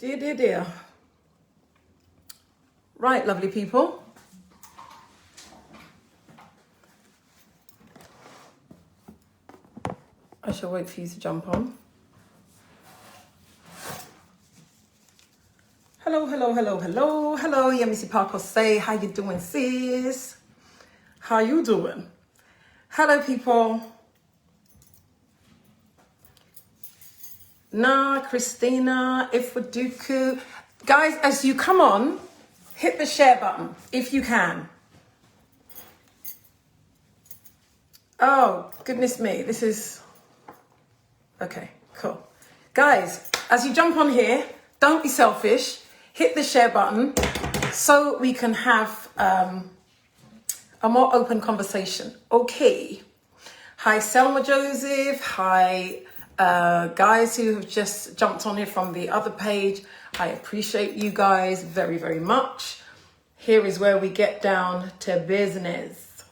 Dear, dear, dear. Right, lovely people. I shall wait for you to jump on. Hello, hello, hello, hello, hello. Yeah, Missy Parker say, how you doing, sis? How you doing? Hello, people. Na, Christina, Ifuduku. Guys, as you come on, hit the share button if you can. Oh, goodness me. This is... Okay, cool. Guys, as you jump on here, don't be selfish. Hit the share button so we can have a more open conversation. Okay. Hi, Selma Joseph. Hi, guys who have just jumped on here from the other page. I appreciate you guys very, very much. Here is where we get down to business.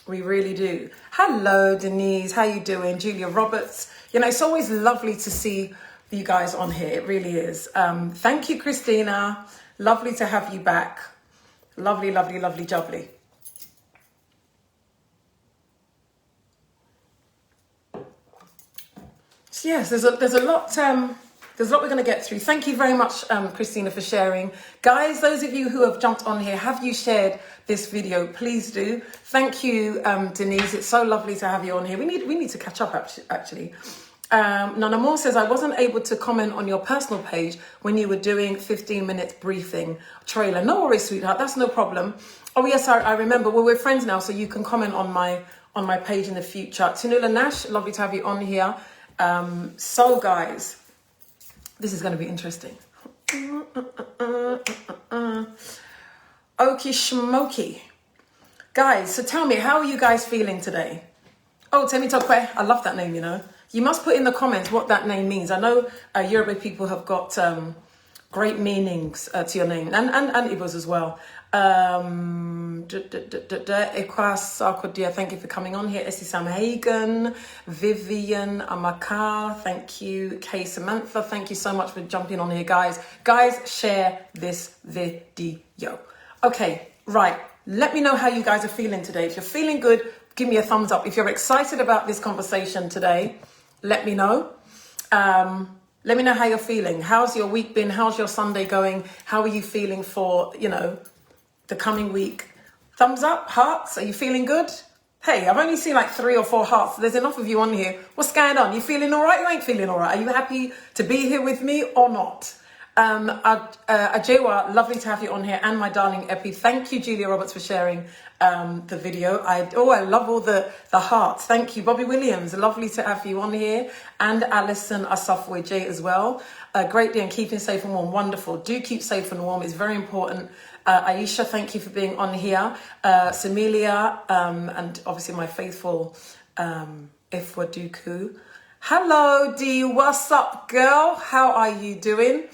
We really do. Hello, Denise. How you doing? Julia Roberts. You know, it's always lovely to see you guys on here. It really is. Thank you, Christina. Lovely to have you back. Lovely, lovely, lovely, jubbly. So yes, there's a lot we're going to get through. Thank you very much, Christina, for sharing. Guys, those of you who have jumped on here, have you shared this video? Please do. Thank you, Denise. It's so lovely to have you on here. We need to catch up, actually. Nana Moore says, I wasn't able to comment on your personal page when you were doing 15 minutes briefing trailer. No worries, sweetheart. That's no problem. Oh, yes, I remember. Well, we're friends now, so you can comment on my page in the future. Tanula Nash, lovely to have you on here. So, guys, this is going to be interesting. Okie schmoky. Guys, so tell me, how are you guys feeling today? Oh, Temi Tokwe. I love that name, you know. You must put in the comments what that name means. I know Yoruba people have got great meanings to your name, and Igbos as well. Ekwas Sarkodia, thank you for coming on here. Essie Sam Hagen, Vivian Amakar, thank you. Kay Samantha, thank you so much for jumping on here, guys. Guys, share this video. Okay, right. Let me know how you guys are feeling today. If you're feeling good, give me a thumbs up. If you're excited about this conversation today, let me know. Let me know how you're feeling. How's your week been? How's your Sunday going? How are you feeling for, you know, the coming week? Thumbs up, hearts. Are you feeling good? Hey, I've only seen like 3 or 4 hearts. There's enough of you on here. What's going on? You feeling all right? You ain't feeling all right. Are you happy to be here with me or not? Ajewa, lovely to have you on here, and my darling Epi. Thank you, Julia Roberts, for sharing the video. I love all the hearts. Thank you, Bobby Williams. Lovely to have you on here, and Alison Asafwe J as well. Great day and keeping safe and warm. Wonderful. Do keep safe and warm. It's very important. Aisha, thank you for being on here. Semilia, and obviously my faithful Ifwaduku. Hello, Dee. What's up, girl? How are you doing?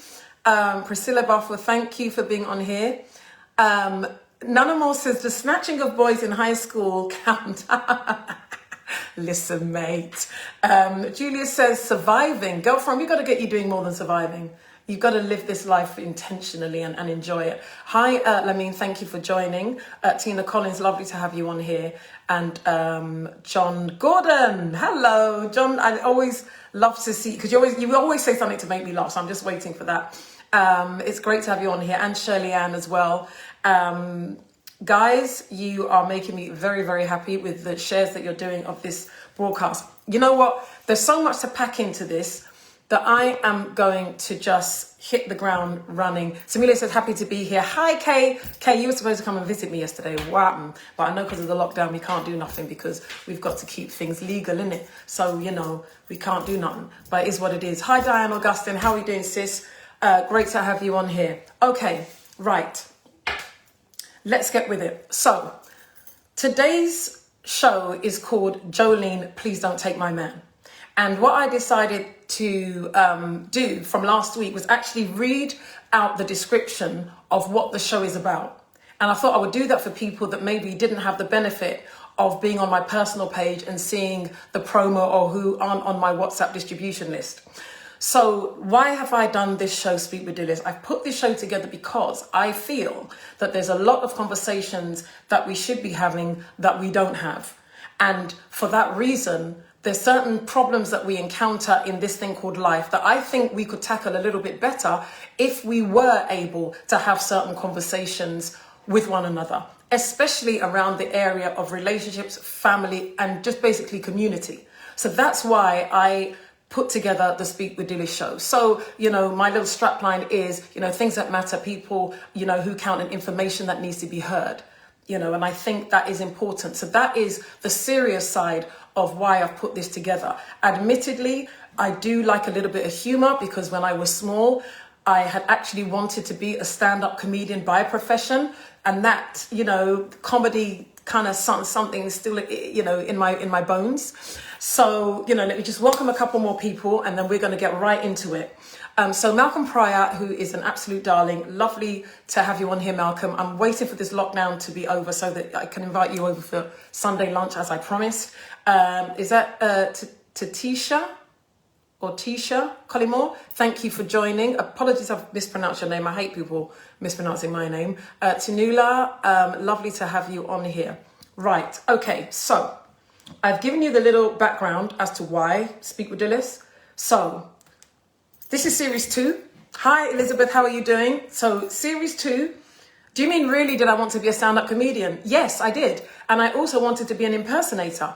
Priscilla Buffer, thank you for being on here. Nana Moore says, the snatching of boys in high school count. Listen, mate. Julia says, surviving. Girlfriend, we've got to get you doing more than surviving. You've got to live this life intentionally and enjoy it. Hi, Lamine, thank you for joining. Tina Collins, lovely to have you on here. And John Gordon, hello. John, I always love to see, because you always say something to make me laugh, so I'm just waiting for that. It's great to have you on here, and Shirley Ann as well. Guys, you are making me very, very happy with the shares that you're doing of this broadcast. You know what? There's so much to pack into this that I am going to just hit the ground running. Samilia says, happy to be here. Hi, Kay. Kay, you were supposed to come and visit me yesterday. Wow. But I know because of the lockdown, we can't do nothing because we've got to keep things legal, innit? So, you know, we can't do nothing. But it is what it is. Hi, Diane Augustine. How are you doing, sis? Great to have you on here. Okay, right. Let's get with it. So, today's show is called Jolene, Please Don't Take My Man. And what I decided to do from last week was actually read out the description of what the show is about. And I thought I would do that for people that maybe didn't have the benefit of being on my personal page and seeing the promo, or who aren't on my WhatsApp distribution list. So why have I done this show, Speak With Dilys? I've put this show together because I feel that there's a lot of conversations that we should be having that we don't have. And for that reason, there's certain problems that we encounter in this thing called life that I think we could tackle a little bit better if we were able to have certain conversations with one another, especially around the area of relationships, family, and just basically community. So that's why I put together the Speak With Dilys show. So, my little strapline is, things that matter, people, who count, and information that needs to be heard, and I think that is important. So that is the serious side of why I've put this together. Admittedly, I do like a little bit of humor because when I was small, I had actually wanted to be a stand-up comedian by profession, and that, comedy kind of something still, in my bones. So, let me just welcome a couple more people and then we're going to get right into it. So Malcolm Pryor, who is an absolute darling, lovely to have you on here, Malcolm. I'm waiting for this lockdown to be over so that I can invite you over for Sunday lunch as I promised. Is that Tatisha? Or Tisha Collymore, thank you for joining. Apologies if I've mispronounced your name. I hate people mispronouncing my name. Tinula, lovely to have you on here. Right, okay, so I've given you the little background as to why Speak With Dilys. So this is series 2. Hi, Elizabeth, how are you doing? So series 2, do you mean really did I want to be a stand-up comedian? Yes, I did. And I also wanted to be an impersonator.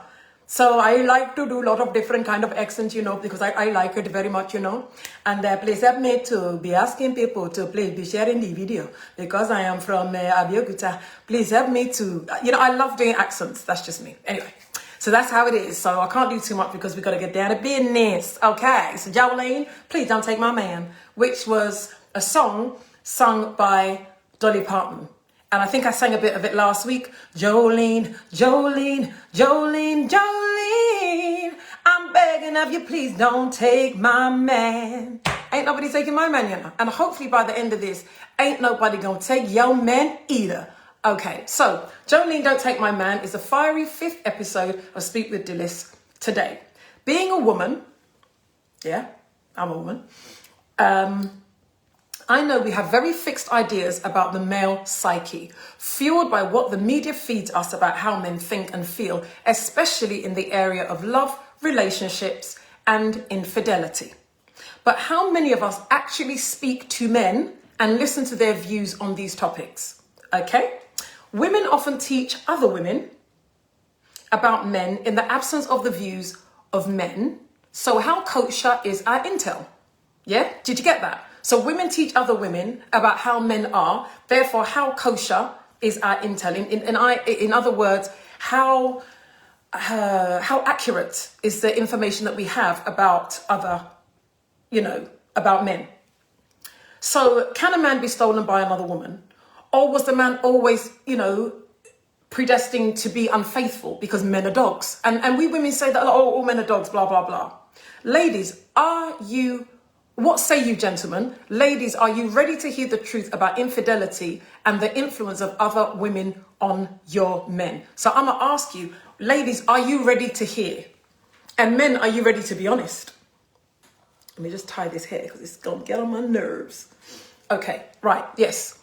So I like to do a lot of different kind of accents, because I like it very much, And please help me to be asking people to please be sharing the video because I am from Abeokuta. Please help me to, I love doing accents. That's just me. Anyway, so that's how it is. So I can't do too much because we got to get down to business. Okay, so Jolene, please don't take my man, which was a song sung by Dolly Parton. And I think I sang a bit of it last week. Jolene, Jolene, Jolene, Jolene, I'm begging of you, please don't take my man. Ain't nobody taking my man, And hopefully by the end of this, ain't nobody gonna take your man either. Okay, so Jolene, Don't Take My Man is the fiery 5th episode of Speak With Dilys today. Being a woman, yeah, I'm a woman, I know we have very fixed ideas about the male psyche, fueled by what the media feeds us about how men think and feel, especially in the area of love, relationships, and infidelity. But how many of us actually speak to men and listen to their views on these topics? Okay? Women often teach other women about men in the absence of the views of men. So how kosher is our intel? Yeah? Did you get that? So women teach other women about how men are. Therefore, how kosher is our intel? In other words, how accurate is the information that we have about other, about men? So can a man be stolen by another woman? Or was the man always, predestined to be unfaithful because men are dogs? And we women say that, all men are dogs, blah, blah, blah. Ladies, what say you, gentlemen? Ladies, are you ready to hear the truth about infidelity and the influence of other women on your men? So I'm going to ask you, ladies, are you ready to hear? And men, are you ready to be honest? Let me just tie this hair because it's going to get on my nerves. Okay, right, yes.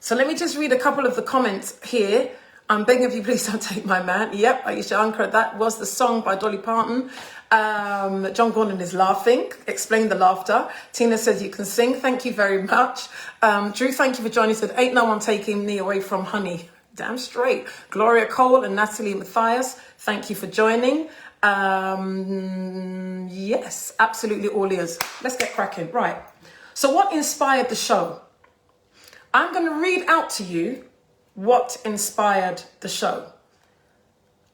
So let me just read a couple of the comments here. I'm begging of you, please don't take my man. Yep, Aisha Ankara, that was the song by Dolly Parton. John Gordon is laughing. Explain the laughter. Tina says you can sing. Thank you very much. Drew, thank you for joining. Said, ain't no one taking me away from honey. Damn straight. Gloria Cole and Natalie Matthias, thank you for joining. Yes, absolutely all ears. Let's get cracking. Right. So what inspired the show? I'm going to read out to you what inspired the show.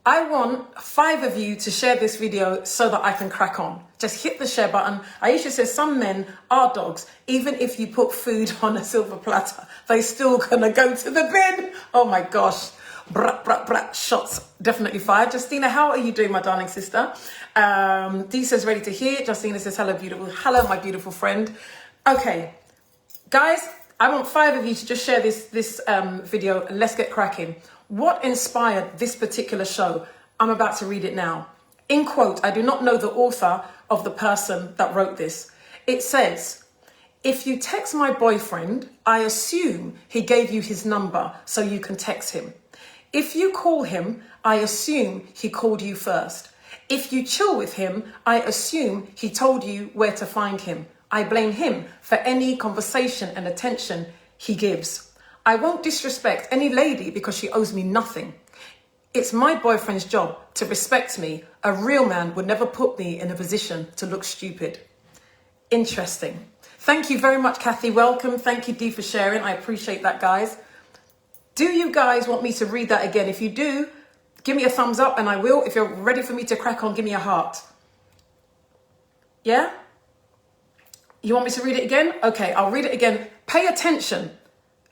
I want 5 of you to share this video so that I can crack on. Just hit the share button. Aisha says some men are dogs. Even if you put food on a silver platter, they still gonna go to the bin. Oh my gosh. Brat, brat, brat. Shots definitely fired. Justina, how are you doing, my darling sister? Dee says ready to hear. Justina says hello, beautiful. Hello, my beautiful friend. Okay, guys, I want 5 of you to just share this video and let's get cracking. What inspired this particular show? I'm about to read it now. In quote, I do not know the author of the person that wrote this. It says, if you text my boyfriend, I assume he gave you his number so you can text him. If you call him, I assume he called you first. If you chill with him, I assume he told you where to find him. I blame him for any conversation and attention he gives. I won't disrespect any lady because she owes me nothing. It's my boyfriend's job to respect me. A real man would never put me in a position to look stupid. Interesting. Thank you very much, Kathy. Welcome. Thank you, Dee, for sharing. I appreciate that, guys. Do you guys want me to read that again? If you do, give me a thumbs up and I will. If you're ready for me to crack on, give me a heart. Yeah? You want me to read it again? Okay, I'll read it again. Pay attention.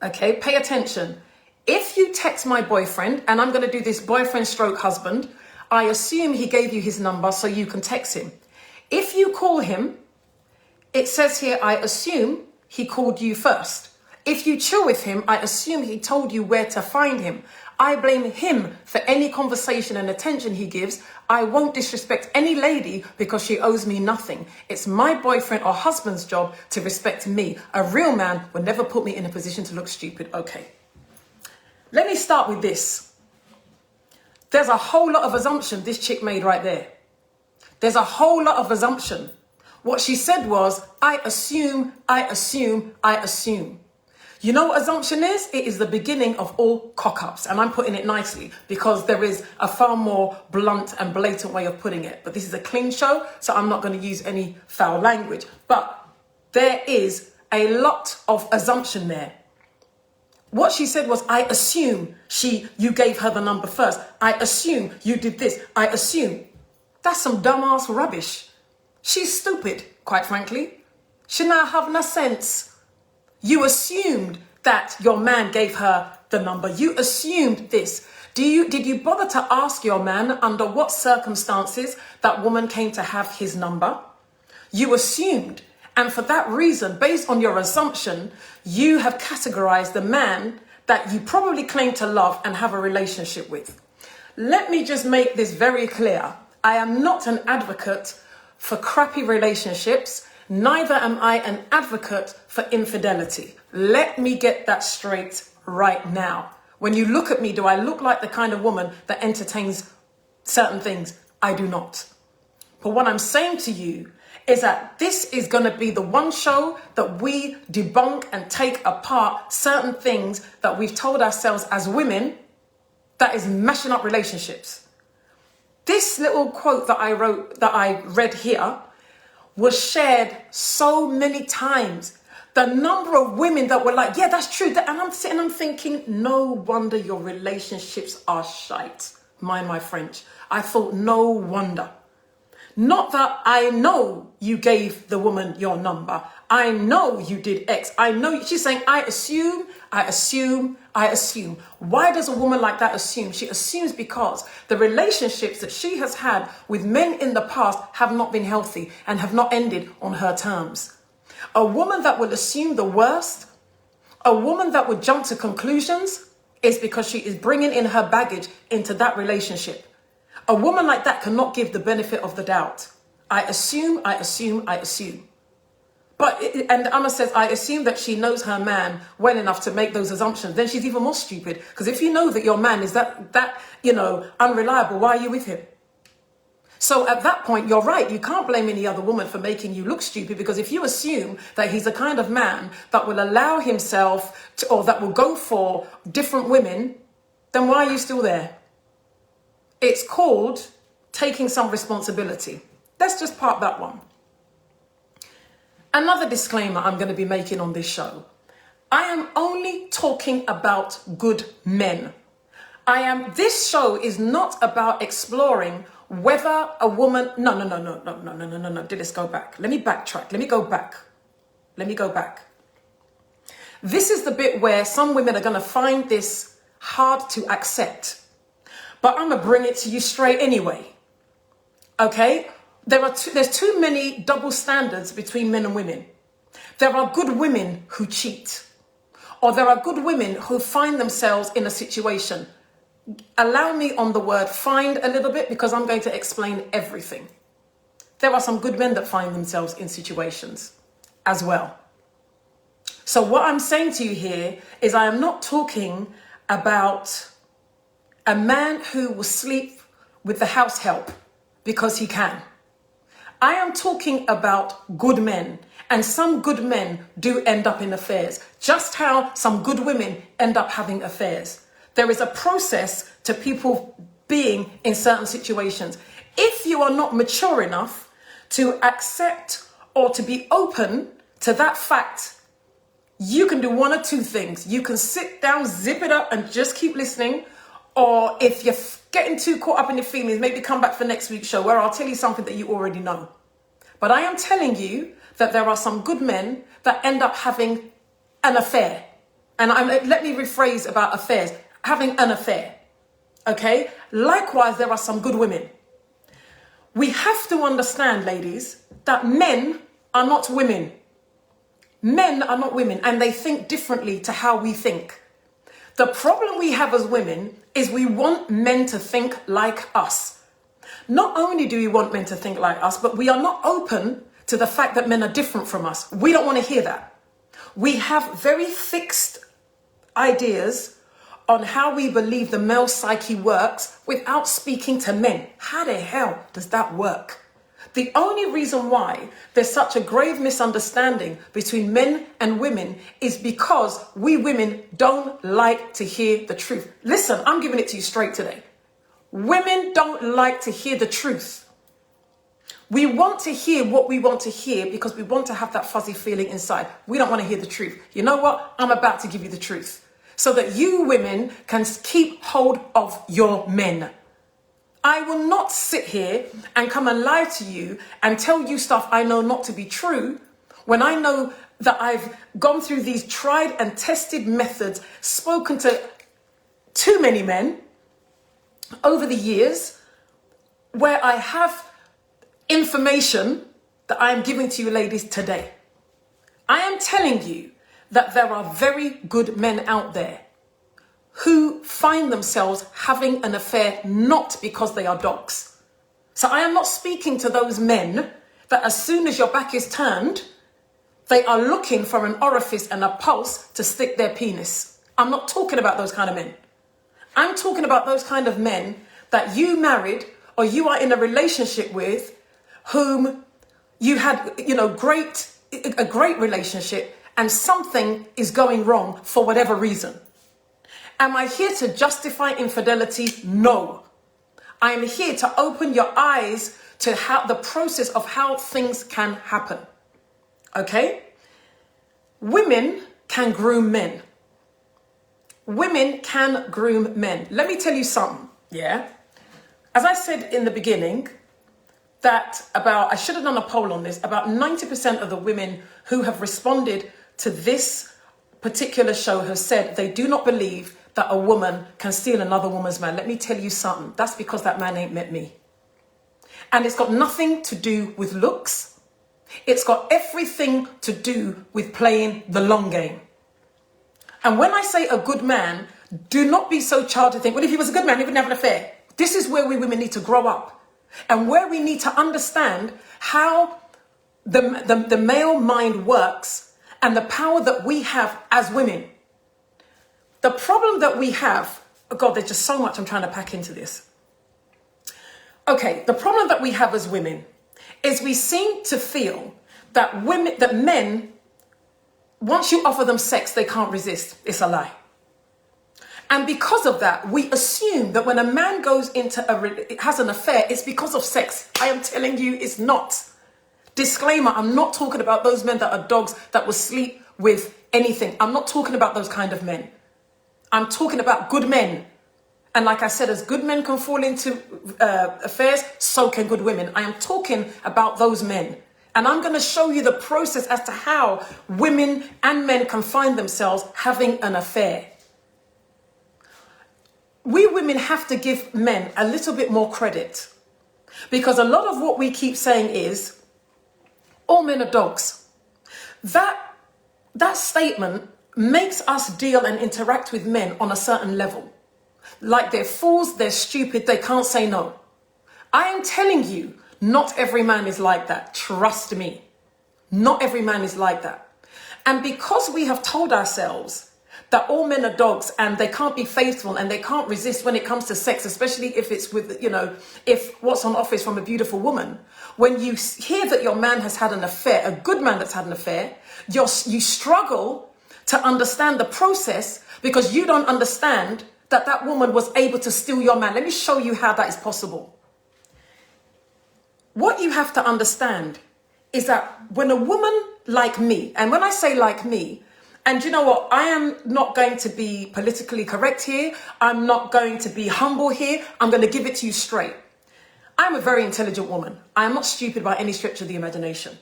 Okay, pay attention. If you text my boyfriend, and I'm going to do this boyfriend stroke husband, I assume he gave you his number so you can text him. If you call him, it says here, I assume he called you first. If you chill with him, I assume he told you where to find him. I blame him for any conversation and attention he gives. I won't disrespect any lady because she owes me nothing. It's my boyfriend or husband's job to respect me. A real man would never put me in a position to look stupid. Okay. Let me start with this. There's a whole lot of assumption this chick made right there. There's a whole lot of assumption. What she said was, I assume, I assume, I assume. You know what assumption is? It is the beginning of all cock-ups. And I'm putting it nicely because there is a far more blunt and blatant way of putting it. But this is a clean show, so I'm not going to use any foul language. But there is a lot of assumption there. What she said was, I assume you gave her the number first. I assume you did this. I assume. That's some dumbass rubbish. She's stupid, quite frankly. She now have no sense. You assumed that your man gave her the number. You assumed this. Did you bother to ask your man under what circumstances that woman came to have his number? You assumed. And for that reason, based on your assumption, you have categorized the man that you probably claim to love and have a relationship with. Let me just make this very clear. I am not an advocate for crappy relationships. Neither am I an advocate for infidelity. Let me get that straight right now. When you look at me, do I look like the kind of woman that entertains certain things? I do not. But what I'm saying to you is that this is going to be the one show that we debunk and take apart certain things that we've told ourselves as women that is mashing up relationships. This little quote that I read here was shared so many times. The number of women that were like, yeah, that's true. And I'm sitting, I'm thinking, no wonder your relationships are shite. Mind my French. I thought, no wonder. Not that I know you gave the woman your number. I know you did X. I know. She's saying, I assume, I assume, I assume. Why does a woman like that assume? She assumes because the relationships that she has had with men in the past have not been healthy and have not ended on her terms. A woman that will assume the worst, a woman that would jump to conclusions is because she is bringing in her baggage into that relationship. A woman like that cannot give the benefit of the doubt. I assume, I assume, I assume. And Amma says, I assume that she knows her man well enough to make those assumptions. Then she's even more stupid. Because if you know that your man is that unreliable, why are you with him? So at that point, you're right. You can't blame any other woman for making you look stupid. Because if you assume that he's the kind of man that will allow himself to, or that will go for different women, then why are you still there? It's called taking some responsibility. Let's just park that one. Another disclaimer I'm going to be making on this show. I am only talking about good men. This show is not about exploring whether a woman... No. Dilys, go back. Let me backtrack. Let me go back. This is the bit where some women are going to find this hard to accept. But I'm going to bring it to you straight anyway. Okay? There's too many double standards between men and women. There are good women who cheat. Or there are good women who find themselves in a situation. Allow me on the word find a little bit because I'm going to explain everything. There are some good men that find themselves in situations. as well. So what I'm saying to you here is I am not talking about a man who will sleep with the house help because he can. I am talking about good men, and some good men do end up in affairs, just how some good women end up having affairs. There is a process to people being in certain situations. If you are not mature enough to accept or to be open to that fact, you can do one or two things. You can sit down, zip it up, and just keep listening. Or if you're getting too caught up in your feelings, maybe come back for next week's show where I'll tell you something that you already know. But I am telling you that there are some good men that end up having an affair. And let me rephrase about affairs. Having an affair. Okay? Likewise, there are some good women. We have to understand, ladies, that men are not women. Men are not women, and they think differently to how we think. The problem we have as women is we want men to think like us. Not only do we want men to think like us, but we are not open to the fact that men are different from us. We don't want to hear that. We have very fixed ideas on how we believe the male psyche works without speaking to men. How the hell does that work? The only reason why there's such a grave misunderstanding between men and women is because we women don't like to hear the truth. Listen, I'm giving it to you straight today. Women don't like to hear the truth. We want to hear what we want to hear because we want to have that fuzzy feeling inside. We don't want to hear the truth. You know what? I'm about to give you the truth so that you women can keep hold of your men. I will not sit here and come and lie to you and tell you stuff I know not to be true when I know that I've gone through these tried and tested methods, spoken to too many men over the years where I have information that I am giving to you ladies today. I am telling you that there are very good men out there who find themselves having an affair not because they are dogs. So I am not speaking to those men that as soon as your back is turned, they are looking for an orifice and a pulse to stick their penis. I'm not talking about those kind of men. I'm talking about those kind of men that you married or you are in a relationship with whom you had, a great relationship and something is going wrong for whatever reason. Am I here to justify infidelity? No. I am here to open your eyes to how the process of how things can happen. Okay? Women can groom men. Women can groom men. Let me tell you something, yeah? As I said in the beginning, I should have done a poll on this, about 90% of the women who have responded to this particular show have said they do not believe that a woman can steal another woman's man. Let me tell you something. That's because that man ain't met me. And it's got nothing to do with looks. It's got everything to do with playing the long game. And when I say a good man, do not be so childish to think, well, if he was a good man, he wouldn't have an affair. This is where we women need to grow up and where we need to understand how the male mind works and the power that we have as women. The problem that we have, oh God, there's just so much I'm trying to pack into this. Okay, the problem that we have as women is we seem to feel that men, once you offer them sex, they can't resist. It's a lie. And because of that, we assume that when a man goes into has an affair, it's because of sex. I am telling you, it's not. Disclaimer, I'm not talking about those men that are dogs that will sleep with anything. I'm not talking about those kind of men. I'm talking about good men. And like I said, as good men can fall into affairs, so can good women. I am talking about those men. And I'm going to show you the process as to how women and men can find themselves having an affair. We women have to give men a little bit more credit. Because a lot of what we keep saying is, all men are dogs. That statement makes us deal and interact with men on a certain level. Like they're fools, they're stupid, they can't say no. I am telling you, not every man is like that. Trust me. Not every man is like that. And because we have told ourselves that all men are dogs and they can't be faithful and they can't resist when it comes to sex, especially if it's with, if what's on offer is from a beautiful woman. When you hear that your man has had an affair, a good man that's had an affair, you struggle to understand the process because you don't understand that that woman was able to steal your man. Let me show you how that is possible. What you have to understand is that when a woman like me, and when I say like me, and you know what, I am not going to be politically correct here. I'm not going to be humble here. I'm going to give it to you straight. I'm a very intelligent woman. I am not stupid by any stretch of the imagination.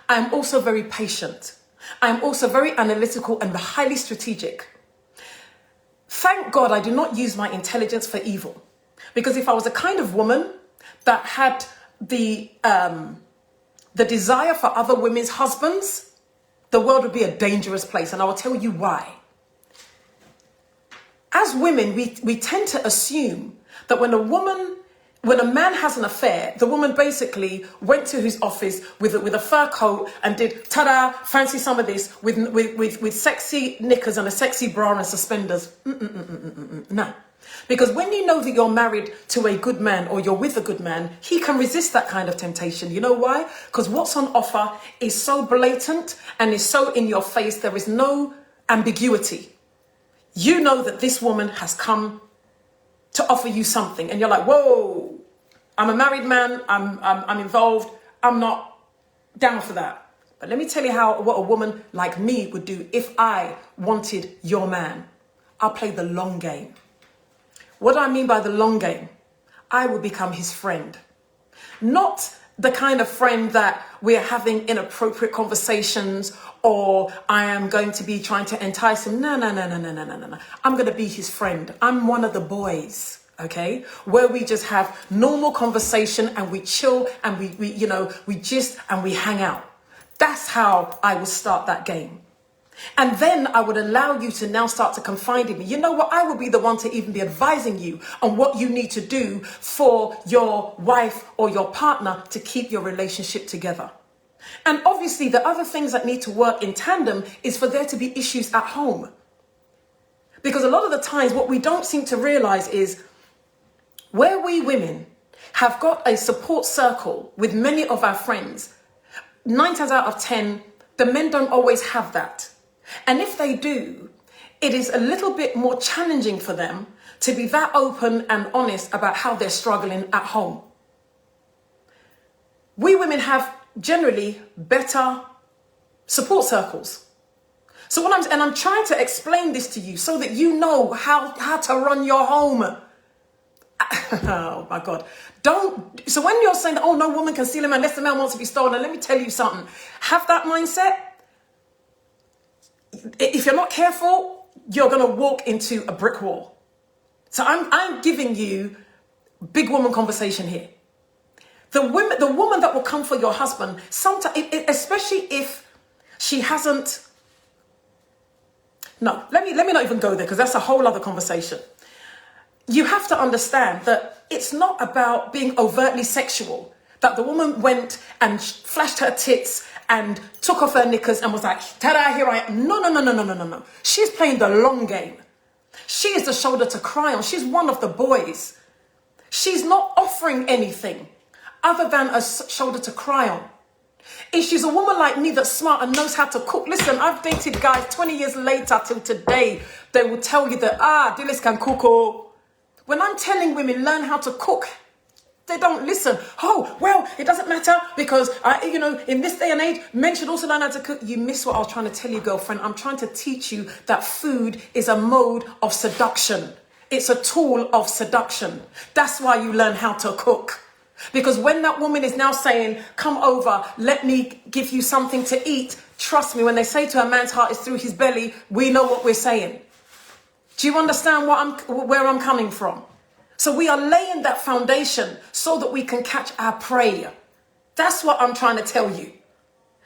I am also very patient. I am also very analytical and highly strategic. Thank God I do not use my intelligence for evil. Because if I was a kind of woman that had the desire for other women's husbands, the world would be a dangerous place. And I will tell you why. As women, we tend to assume that when a man has an affair, the woman basically went to his office with a fur coat and did, ta-da, fancy some of this, with sexy knickers and a sexy bra and suspenders. No. Because when you know that you're married to a good man or you're with a good man, he can resist that kind of temptation. You know why? Because what's on offer is so blatant and is so in your face. There is no ambiguity. You know that this woman has come to offer you something and you're like, whoa, I'm a married man. I'm involved. I'm not down for that. But let me tell you what a woman like me would do if I wanted your man. I'll play the long game. What do I mean by the long game? I will become his friend. Not the kind of friend that we're having inappropriate conversations or I am going to be trying to entice him. No. I'm going to be his friend. I'm one of the boys, okay? Where we just have normal conversation and we chill and we gist and we hang out. That's how I will start that game. And then I would allow you to now start to confide in me. You know what? I will be the one to even be advising you on what you need to do for your wife or your partner to keep your relationship together. And obviously the other things that need to work in tandem is for there to be issues at home. Because a lot of the times what we don't seem to realize is where we women have got a support circle with many of our friends, 9 times out of 10, the men don't always have that. And if they do, it is a little bit more challenging for them to be that open and honest about how they're struggling at home. We women have generally better support circles. So I'm trying to explain this to you so that you know how to run your home. Oh my God. So when you're saying, oh, no woman can steal a man unless the man wants to be stolen, let me tell you something. Have that mindset. If you're not careful, you're going to walk into a brick wall. So I'm giving you big woman conversation here. The woman that will come for your husband, sometimes, especially if she hasn't. No, let me not even go there because that's a whole other conversation. You have to understand that it's not about being overtly sexual. That the woman went and flashed her tits and took off her knickers and was like, ta-da, here I am. No. She's playing the long game. She is the shoulder to cry on. She's one of the boys. She's not offering anything other than a shoulder to cry on. If she's a woman like me that's smart and knows how to cook, listen, I've dated guys 20 years later till today. They will tell you that, Dilys can cook. Oh. When I'm telling women, learn how to cook, they don't listen. Oh, well, it doesn't matter because, in this day and age, men should also learn how to cook. You miss what I was trying to tell you, girlfriend. I'm trying to teach you that food is a mode of seduction. It's a tool of seduction. That's why you learn how to cook. Because when that woman is now saying, come over, let me give you something to eat. Trust me, when they say to a man's heart is through his belly, we know what we're saying. Do you understand where I'm coming from? So we are laying that foundation so that we can catch our prey. That's what I'm trying to tell you.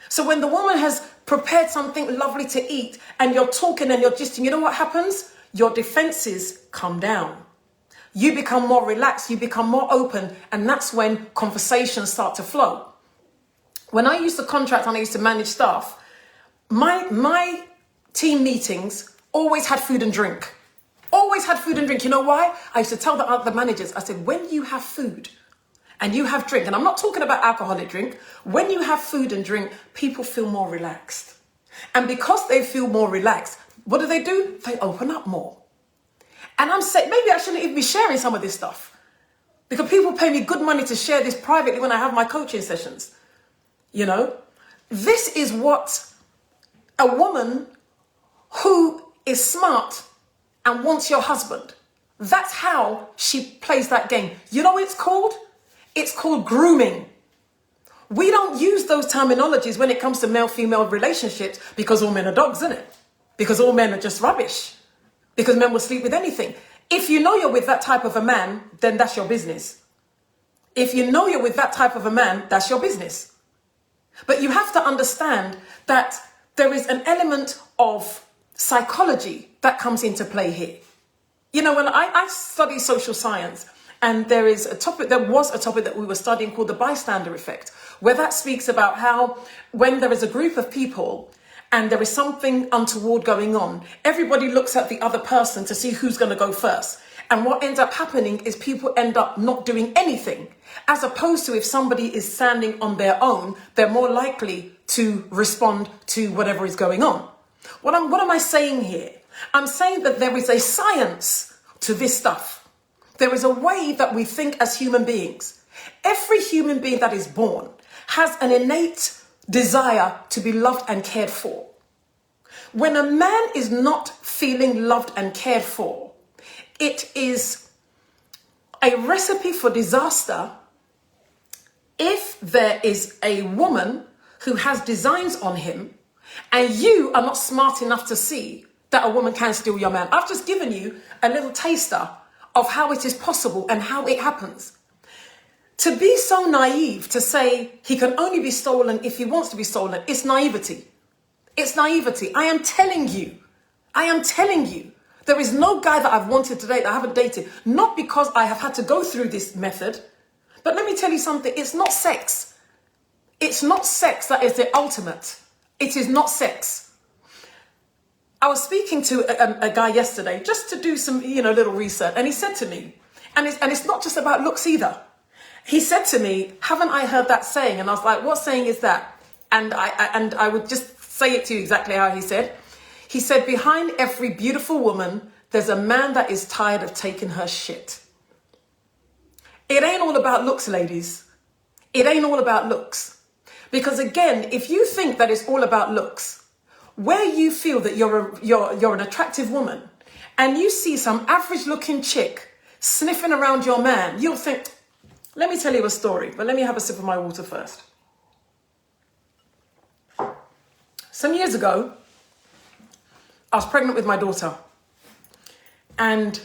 So when the woman has prepared something lovely to eat and you're talking and you're gisting, you know what happens? Your defenses come down. You become more relaxed, you become more open, and that's when conversations start to flow. When I used to contract and I used to manage staff, my team meetings always had food and drink. Always had food and drink. You know why? I used to tell the other managers, I said, when you have food and you have drink, and I'm not talking about alcoholic drink, when you have food and drink, people feel more relaxed. And because they feel more relaxed, what do? They open up more. And I'm saying, maybe I shouldn't even be sharing some of this stuff, because people pay me good money to share this privately when I have my coaching sessions. You know, this is what a woman who is smart and wants your husband, that's how she plays that game. You know what it's called? It's called grooming. We don't use those terminologies when it comes to male-female relationships, because all men are dogs, isn't it? Because all men are just rubbish. Because men will sleep with anything. If you know you're with that type of a man, then that's your business. If you know you're with that type of a man, that's your business. But you have to understand that there is an element of psychology that comes into play here. You know, when I study social science, and there was a topic that we were studying called the bystander effect, where that speaks about how when there is a group of people and there is something untoward going on, everybody looks at the other person to see who's going to go first. And what ends up happening is people end up not doing anything, as opposed to if somebody is standing on their own, they're more likely to respond to whatever is going on. What am I saying here? I'm saying that there is a science to this stuff. There is a way that we think as human beings. Every human being that is born has an innate desire to be loved and cared for. When a man is not feeling loved and cared for, it is a recipe for disaster if there is a woman who has designs on him and you are not smart enough to see that a woman can steal your man. I've just given you a little taster of how it is possible and how it happens. To be so naive to say he can only be stolen if he wants to be stolen, it's naivety. It's naivety. I am telling you, there is no guy that I've wanted to date that I haven't dated, not because I have had to go through this method, but let me tell you something, it's not sex. It's not sex that is the ultimate. It is not sex. I was speaking to a guy yesterday just to do some, little research, and he said to me, and it's not just about looks either. He said to me, haven't I heard that saying? And I was like, what saying is that? And I would just say it to you exactly how he said. He said, behind every beautiful woman, there's a man that is tired of taking her shit. It ain't all about looks, ladies. It ain't all about looks. Because again, if you think that it's all about looks, where you feel that you're an attractive woman and you see some average looking chick sniffing around your man, you'll think, let me tell you a story, but let me have a sip of my water first. Some years ago, I was pregnant with my daughter, and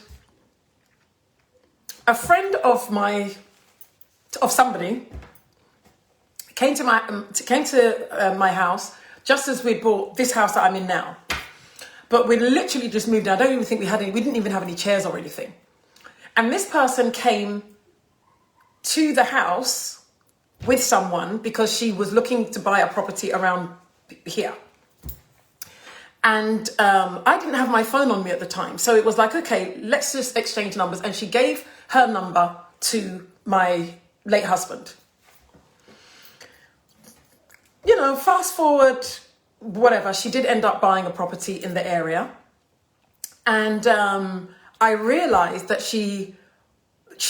a friend of somebody came to my house just as we bought this house that I'm in now. But we literally just moved in. I don't even think we didn't even have any chairs or anything. And this person came to the house with someone because she was looking to buy a property around here. And I didn't have my phone on me at the time. So it was like, okay, let's just exchange numbers. And she gave her number to my late husband. Fast forward, whatever, she did end up buying a property in the area. And I realized that she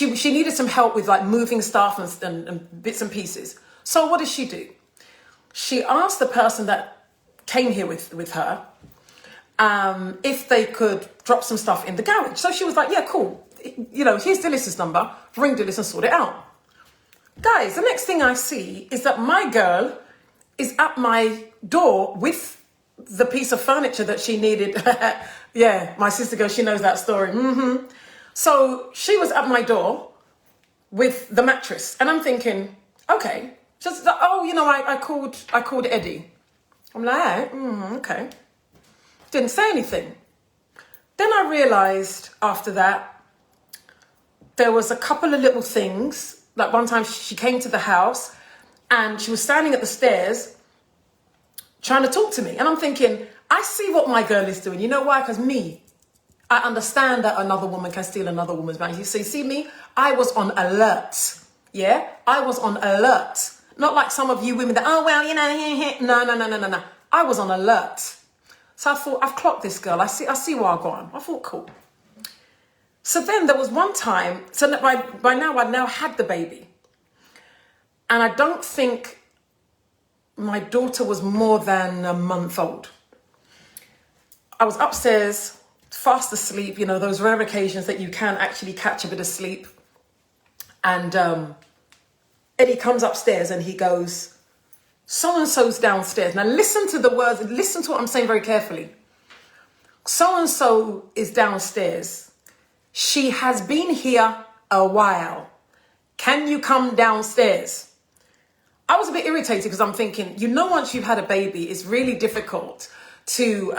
needed some help with like moving stuff and bits and pieces. So what did she do? She asked the person that came here with her if they could drop some stuff in the garage. So she was like, yeah, cool. Here's Dilys' number. Ring Dilys and sort it out. Guys, the next thing I see is that my girl is at my door with the piece of furniture that she needed. Yeah, my sister girl, she knows that story. So she was at my door with the mattress, and I'm thinking, okay. Just I called Eddie. I'm like, okay. Didn't say anything. Then I realized after that there was a couple of little things. Like one time she came to the house And she was standing at the stairs trying to talk to me. And I'm thinking, I see what my girl is doing. You know why? Because I understand that another woman can steal another woman's man. You see me? I was on alert. Yeah? I was on alert. Not like some of you women that, oh, well, you know, no. I was on alert. So I thought, I've clocked this girl. I see where I've gone. I thought, cool. So then there was one time, so that by now I now had the baby. And I don't think my daughter was more than a month old. I was upstairs, fast asleep, you know, those rare occasions that you can actually catch a bit of sleep. And Eddie comes upstairs and he goes, so-and-so's downstairs. Now listen to the words, listen to what I'm saying very carefully. So-and-so is downstairs. She has been here a while. Can you come downstairs? I was a bit irritated because I'm thinking, you know, once you've had a baby, it's really difficult to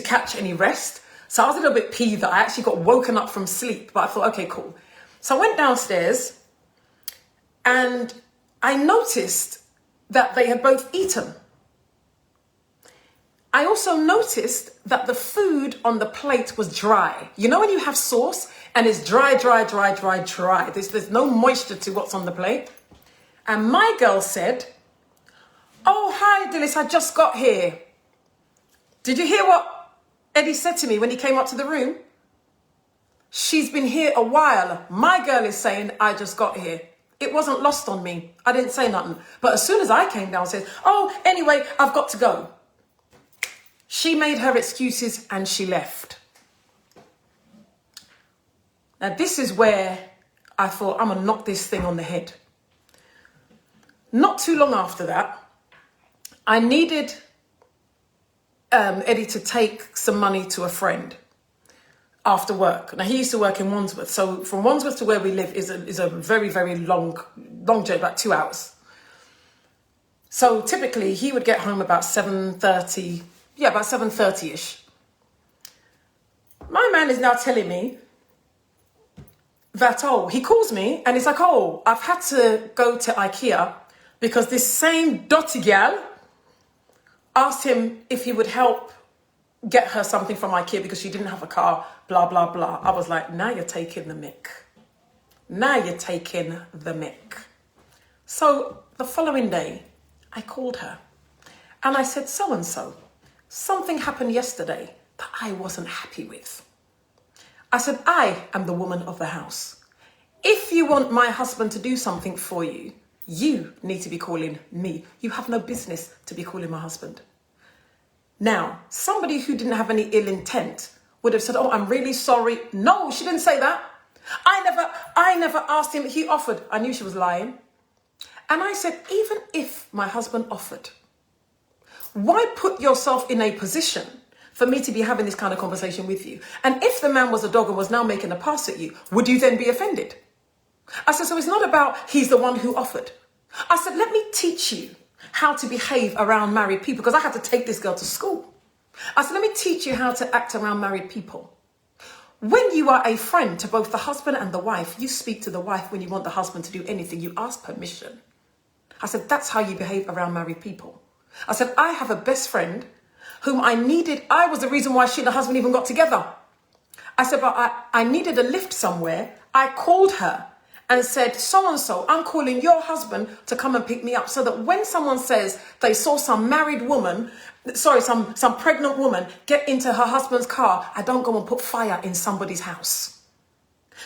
catch any rest. So I was a little bit peeved that I actually got woken up from sleep, but I thought, okay, cool. So I went downstairs and I noticed that they had both eaten. I also noticed that the food on the plate was dry. You know when you have sauce and it's dry. There's no moisture to what's on the plate. And my girl said, oh, hi, Dilys, I just got here. Did you hear what Eddie said to me when he came up to the room? She's been here a while. My girl is saying, I just got here. It wasn't lost on me. I didn't say nothing. But as soon as I came downstairs, oh, anyway, I've got to go. She made her excuses and she left. Now, this is where I thought, I'm going to knock this thing on the head. Not too long after that, I needed Eddie to take some money to a friend after work. Now, he used to work in Wandsworth. So from Wandsworth to where we live is a very, very long journey, about 2 hours. So typically, he would get home about 7:30. Yeah, about 7:30-ish. My man is now telling me that, he calls me and he's like, I've had to go to IKEA because this same dotty gal asked him if he would help get her something from IKEA because she didn't have a car, blah, blah, blah. I was like, now you're taking the mick. Now you're taking the mick. So the following day, I called her and I said, so-and-so, something happened yesterday that I wasn't happy with. I said, I am the woman of the house. If you want my husband to do something for you, you need to be calling me. You have no business to be calling my husband. Now, somebody who didn't have any ill intent would have said, I'm really sorry. No, she didn't say that. I never asked him. He offered. I knew she was lying. And I said, even if my husband offered, why put yourself in a position for me to be having this kind of conversation with you? And if the man was a dog and was now making a pass at you, would you then be offended? I said, so it's not about he's the one who offered. I said, let me teach you how to behave around married people, because I had to take this girl to school. I said, let me teach you how to act around married people. When you are a friend to both the husband and the wife, you speak to the wife when you want the husband to do anything. You ask permission. I said, that's how you behave around married people. I said, I have a best friend whom I was the reason why she and her husband even got together. I said, but I needed a lift somewhere. I called her and said, so-and-so, I'm calling your husband to come and pick me up, so that when someone says they saw some pregnant woman get into her husband's car, I don't go and put fire in somebody's house.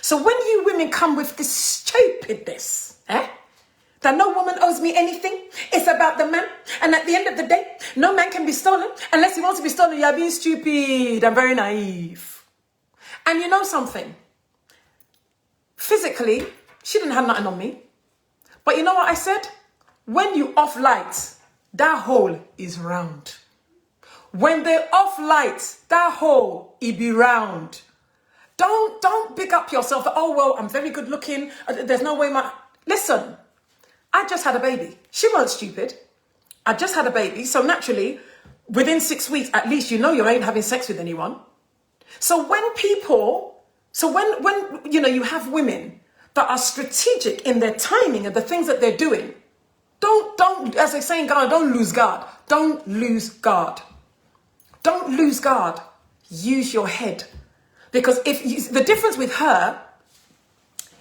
So when you women come with this stupidness, that no woman owes me anything, it's about the man, and at the end of the day, no man can be stolen unless he wants to be stolen. You're being stupid and very naive. And you know something? Physically, she didn't have nothing on me. But you know what I said? When you off lights, that hole is round. When they off lights, that hole, it be round. Don't big up yourself. I'm very good looking. There's no way Listen, I just had a baby. She weren't stupid. I just had a baby. So naturally, within 6 weeks, at least you know you ain't having sex with anyone. So when you have women that are strategic in their timing and the things that they're doing, Don't, as they say in Ghana, don't lose guard. Don't lose guard. Don't lose guard. Use your head. Because the difference with her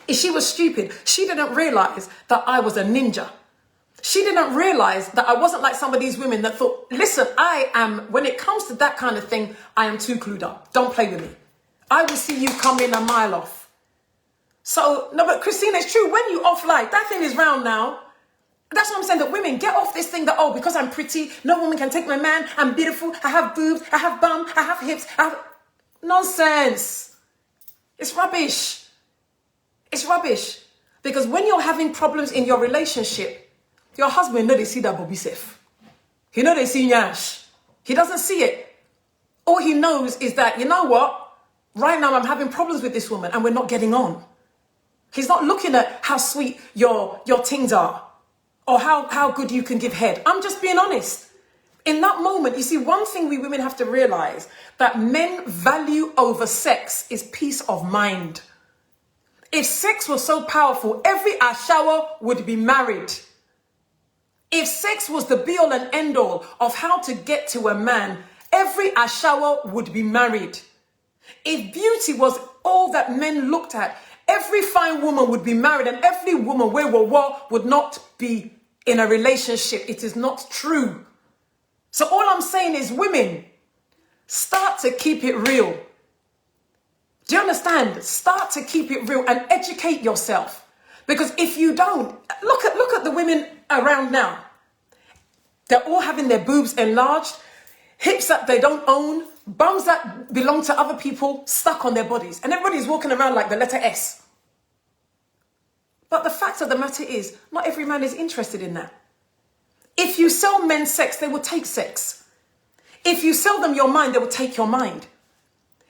is she was stupid. She didn't realize that I was a ninja. She didn't realize that I wasn't like some of these women that thought, listen, when it comes to that kind of thing, I am too clued up. Don't play with me. I will see you come in a mile off. So, no, but Christina, it's true. When you off light, that thing is round now. That's what I'm saying, that women get off this thing that, oh, because I'm pretty, no woman can take my man, I'm beautiful, I have boobs, I have bum, I have hips, Nonsense. It's rubbish. It's rubbish. Because when you're having problems in your relationship, your husband know they see that Bobby safe. He know they see Nyash. He doesn't see it. All he knows is that, you know what? Right now I'm having problems with this woman and we're not getting on. He's not looking at how sweet your things are or how good you can give head. I'm just being honest. In that moment, you see, one thing we women have to realize, that men value over sex is peace of mind. If sex was so powerful, every Ashawa would be married. If sex was the be-all and end-all of how to get to a man, every Ashawa would be married. If beauty was all that men looked at, every fine woman would be married, and every woman would not be in a relationship. It is not true. So all I'm saying is, women, start to keep it real. Do you understand? Start to keep it real and educate yourself. Because if you don't, look at the women around now. They're all having their boobs enlarged, hips that they don't own, bums that belong to other people stuck on their bodies. And everybody's walking around like the letter S. But the fact of the matter is, not every man is interested in that. If you sell men sex, they will take sex. If you sell them your mind, they will take your mind.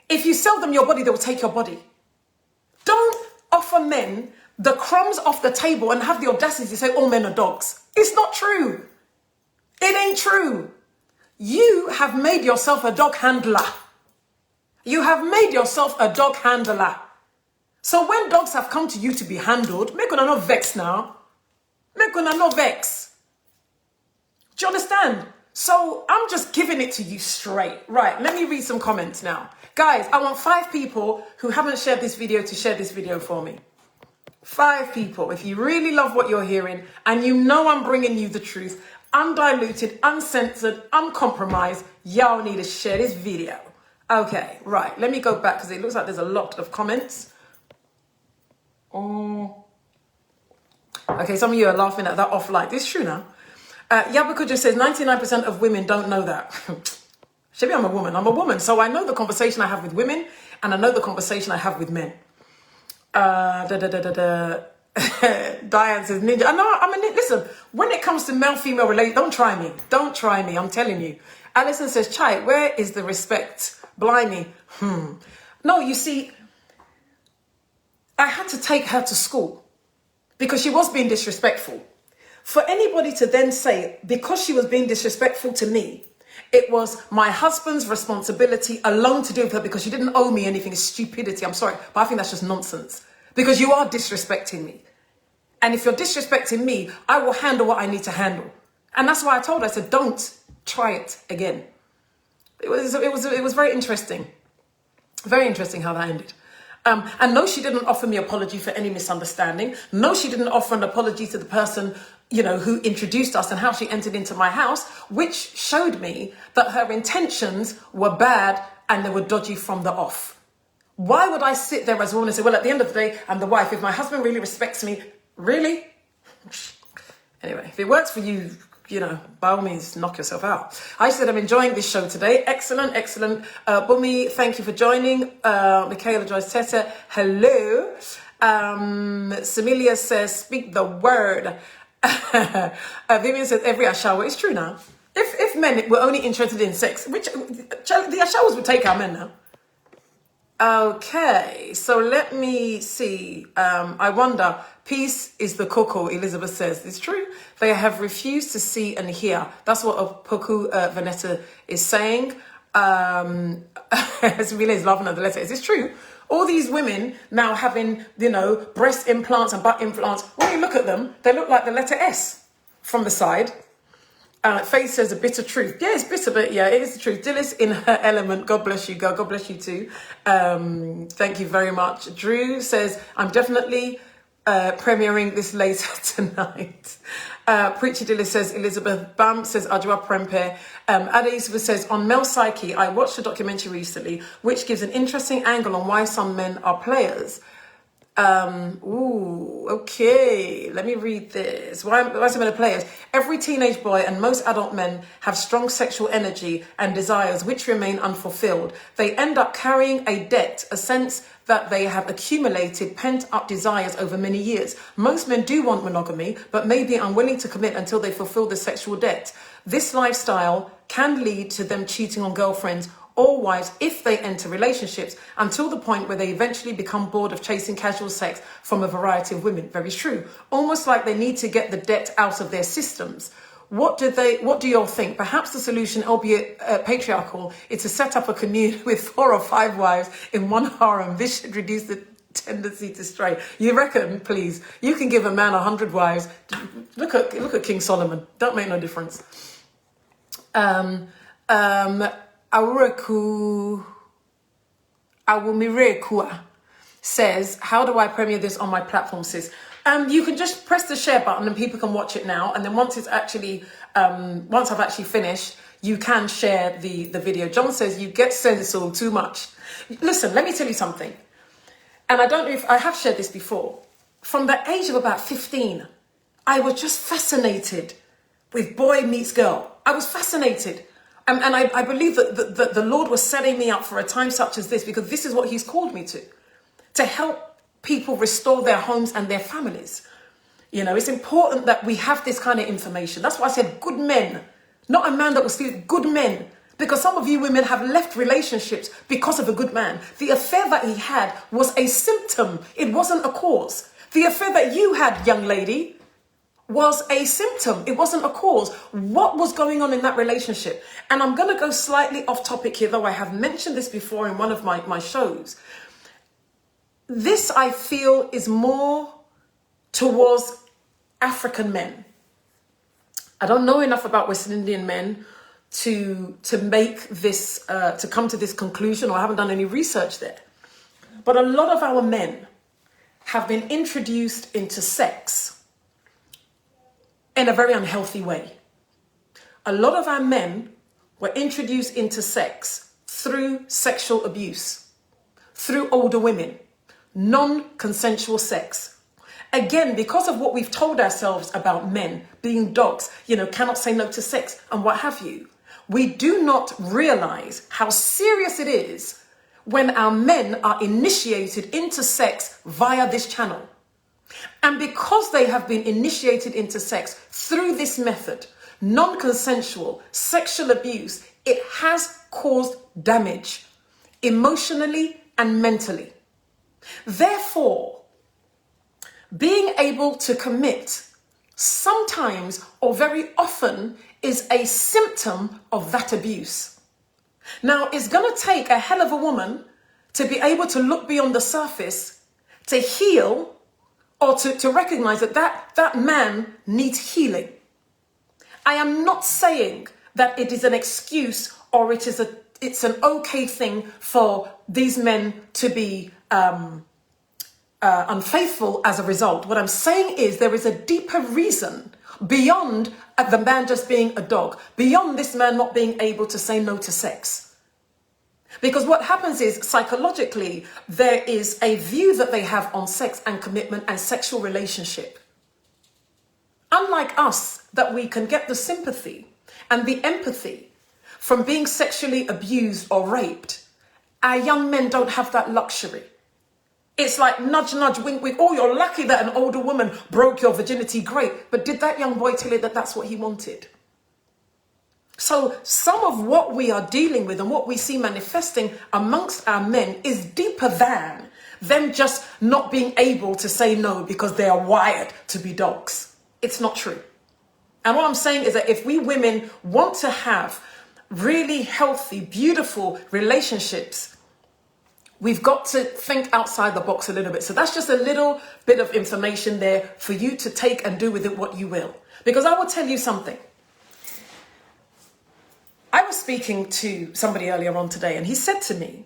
If you sell them your body, they will take your body. Don't offer men the crumbs off the table and have the audacity to say all men are dogs. It's not true. It ain't true. You have made yourself a dog handler. You have made yourself a dog handler. So when dogs have come to you to be handled, make una no vex now. Make una no vex. Do you understand? So I'm just giving it to you straight. Right, let me read some comments now. Guys, I want 5 people who haven't shared this video to share this video for me. 5 people. If you really love what you're hearing and you know I'm bringing you the truth, undiluted, uncensored, uncompromised, y'all need to share this video. Okay, right. Let me go back because it looks like there's a lot of comments. Okay, some of you are laughing at that offline. It's true now. Yabuko just says 99% of women don't know that. Maybe I'm a woman. I'm a woman. So I know the conversation I have with women and I know the conversation I have with men. Diane says ninja. Listen, when it comes to male-female relations, don't try me. Don't try me. I'm telling you. Alison says, Chai, where is the respect? Blimey. No, you see, I had to take her to school because she was being disrespectful. For anybody to then say, because she was being disrespectful to me, it was my husband's responsibility alone to do with her because she didn't owe me anything, is stupidity. I'm sorry, but I think that's just nonsense. Because you are disrespecting me. And if you're disrespecting me, I will handle what I need to handle. And that's why I told her, I said, don't try it again. It was very interesting. Very interesting how that ended. And no, she didn't offer me apology for any misunderstanding. No, she didn't offer an apology to the person, who introduced us and how she entered into my house, which showed me that her intentions were bad and they were dodgy from the off. Why would I sit there as a woman and say, well, at the end of the day, I'm the wife. If my husband really respects me, really? Anyway, if it works for you, by all means, knock yourself out. I said I'm enjoying this show today. Excellent, excellent. Bumi, thank you for joining. Michaela Joyce Tessa, hello. Samilia says, speak the word. Vivian says, every Ashawa. It's true now. If men were only interested in sex, which the Ashawas would take our men now. Okay, so let me see. I wonder, peace is the cocoa, Elizabeth says. It's true. They have refused to see and hear. That's what Poku Vanessa is saying. Sabina is laughing at the letter. It's true. All these women now having, breast implants and butt implants. When you look at them, they look like the letter S. from the side. Faith says a bitter truth. Yeah, it's bitter, but yeah, it is the truth. Dilys in her element. God bless you, girl. God bless you too. Thank you very much. Drew says, I'm definitely premiering this later tonight. Preacher Dilys says, Elizabeth. Bam says, Ajwa Prempe. Adaisva says, on male psyche, I watched a documentary recently, which gives an interesting angle on why some men are players. Okay, let me read this. Why some men are players? Every teenage boy and most adult men have strong sexual energy and desires which remain unfulfilled. They end up carrying a debt, a sense that they have accumulated pent-up desires over many years. Most men do want monogamy, but may be unwilling to commit until they fulfill the sexual debt. This lifestyle can lead to them cheating on girlfriends or wives if they enter relationships, until the point where they eventually become bored of chasing casual sex from a variety of women. Very true. Almost like they need to get the debt out of their systems. What do you all think? Perhaps the solution, albeit patriarchal, is to set up a commune with 4 or 5 wives in one harem. This should reduce the tendency to stray. You reckon? Please. You can give a man 100 wives. Look at King Solomon. Don't make no difference. Awumirekua says, how do I premiere this on my platform, sis? You can just press the share button and people can watch it now. And then once it's actually, once I've actually finished, you can share the video. John says, you get censored too much. Listen, let me tell you something. And I don't know if I have shared this before. From the age of about 15, I was just fascinated with boy meets girl. I was fascinated. And I believe that the Lord was setting me up for a time such as this, because this is what he's called me to help people restore their homes and their families. You know, it's important that we have this kind of information. That's why I said good men, not a man that will steal, good men. Because some of you women have left relationships because of a good man. The affair that he had was a symptom. It wasn't a cause. The affair that you had, young lady, was a symptom. It wasn't a cause. What was going on in that relationship? And I'm going to go slightly off topic here, though I have mentioned this before in one of my shows. This, I feel, is more towards African men. I don't know enough about West Indian men to make this, to come to this conclusion, or I haven't done any research there. But a lot of our men have been introduced into sex in a very unhealthy way. A lot of our men were introduced into sex through sexual abuse, through older women, non-consensual sex. Again, because of what we've told ourselves about men being dogs, you know, cannot say no to sex and what have you, we do not realize how serious it is when our men are initiated into sex via this channel. And because they have been initiated into sex through this method, non-consensual sexual abuse, it has caused damage emotionally and mentally. Therefore, being able to commit sometimes or very often is a symptom of that abuse. Now, it's going to take a hell of a woman to be able to look beyond the surface, to heal, or to recognize that man needs healing. I am not saying that it is an excuse or it's an okay thing for these men to be unfaithful as a result. What I'm saying is there is a deeper reason beyond the man just being a dog, beyond this man not being able to say no to sex. Because what happens is, psychologically, there is a view that they have on sex and commitment and sexual relationship. Unlike us, that we can get the sympathy and the empathy from being sexually abused or raped, our young men don't have that luxury. It's like nudge, nudge, wink, wink. Oh, you're lucky that an older woman broke your virginity. Great. But did that young boy tell you that that's what he wanted? So some of what we are dealing with and what we see manifesting amongst our men is deeper than them just not being able to say no because they are wired to be dogs. It's not true. And what I'm saying is that if we women want to have really healthy, beautiful relationships, we've got to think outside the box a little bit. So that's just a little bit of information there for you to take and do with it what you will. Because I will tell you something. I was speaking to somebody earlier on today, and he said to me,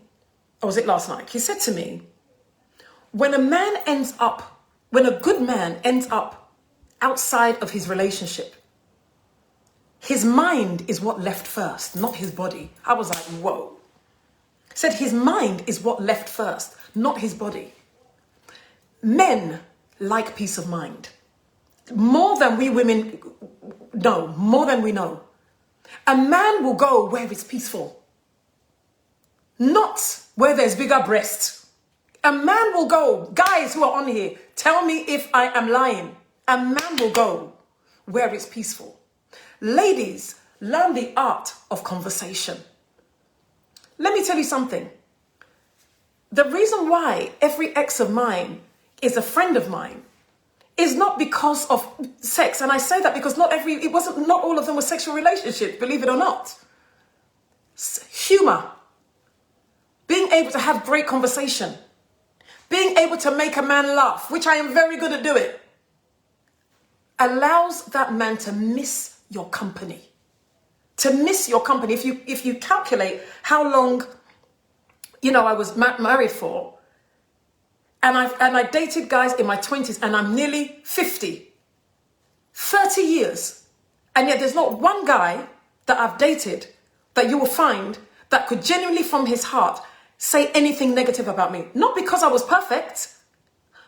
or was it last night? He said to me, when a good man ends up outside of his relationship, his mind is what left first, not his body. I was like, whoa. Said his mind is what left first, not his body. Men like peace of mind. More than we women know, more than we know. A man will go where it's peaceful, not where there's bigger breasts. A man will go, guys who are on here, tell me if I am lying. A man will go where it's peaceful. Ladies, learn the art of conversation. Let me tell you something. The reason why every ex of mine is a friend of mine is not because of sex. And I say that because not all of them were sexual relationships, believe it or not. Humor. Being able to have great conversation. Being able to make a man laugh, which I am very good at doing, allows that man to miss your company. To miss your company. If you calculate how long, I was married for, and I dated guys in my 20s, and I'm nearly 50. 30 years. And yet there's not one guy that I've dated that you will find that could genuinely from his heart say anything negative about me. Not because I was perfect,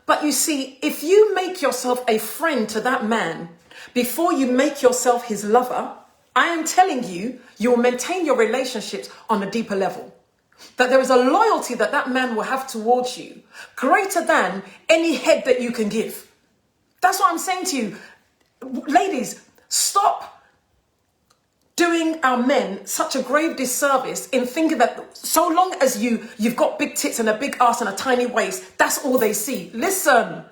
but you see, if you make yourself a friend to that man before you make yourself his lover, I am telling you, you'll maintain your relationships on a deeper level. That there is a loyalty that man will have towards you greater than any head that you can give. That's what I'm saying to you. Ladies, stop doing our men such a grave disservice in thinking that so long as you've got big tits and a big ass and a tiny waist, that's all they see. Listen,